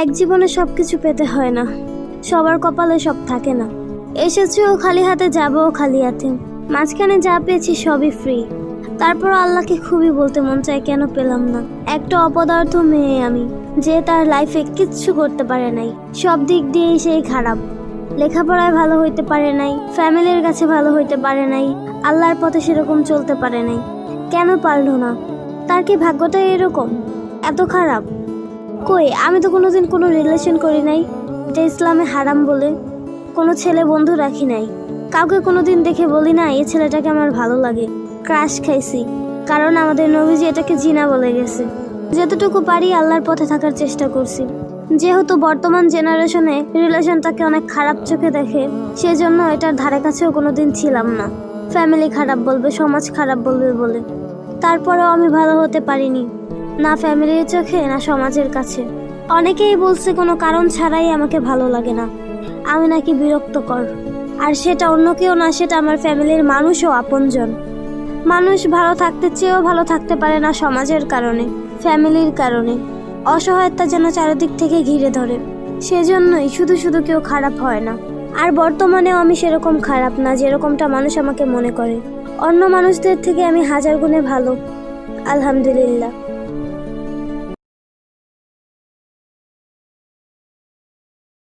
এক জীবনে সবকিছু পেতে হয় না, সবার কপালে সব থাকে না। এসেছিও খালি হাতে, যাবও খালি হাতে, মাঝখানে যা পেয়েছি সবই ফ্রি। তারপর আল্লাহকে খুবই বলতে মন চায়, কেন পেলাম না। একটা অপদার্থ মেয়ে আমি, যে তার লাইফে কিচ্ছু করতে পারে নাই, সব দিক দিয়েই সেই খারাপ। লেখাপড়ায় ভালো হইতে পারে নাই, ফ্যামিলির কাছে ভালো হইতে পারে নাই, আল্লাহর পথে সেরকম চলতে পারে নাই। কেন পারলো না? তার কি ভাগ্যটা এরকম এত খারাপ? কই, আমি তো কোনোদিন কোনো রিলেশন করি নাই, যে ইসলামে হারাম বলে। কোনো ছেলে বন্ধু রাখি নাই, কাউকে কোনোদিন দেখে বলি না এই ছেলেটাকে আমার ভালো লাগে। ক্রাশ খাইছি, কারণ আমাদের নবীজি এটাকে জিনা বলে গেছে। যতটুকু পারি আল্লাহর পথে থাকার চেষ্টা করছি। যেহেতু বর্তমান জেনারেশনে রিলেশনটাকে অনেক খারাপ চোখে দেখে, সেজন্য এটার ধারে কাছেও কোনোদিন ছিলাম না। ফ্যামিলি খারাপ বলবে, সমাজ খারাপ বলবে বলে। তারপরেও আমি ভালো হতে পারিনি, না ফ্যামিলির চোখে না সমাজের কাছে। অনেকেই বলছে কোনো কারণ ছাড়াই আমাকে ভালো লাগে না, আমি নাকি বিরক্তকর। আর সেটা অন্য কেউ না, সেটা আমার ফ্যামিলির মানুষ ও আপনজন। মানুষ ভালো থাকতে চেয়েও ভালো থাকতে পারে না সমাজের কারণে, ফ্যামিলির কারণে। অসহায়তা যেন চারিদিক থেকে ঘিরে ধরে, সেজন্যই শুধু শুধু কেউ খারাপ হয় না। আর বর্তমানেও আমি সেরকম খারাপ না যেরকমটা মানুষ আমাকে মনে করে। অন্য মানুষদের থেকে আমি হাজার গুণে ভালো, আলহামদুলিল্লাহ।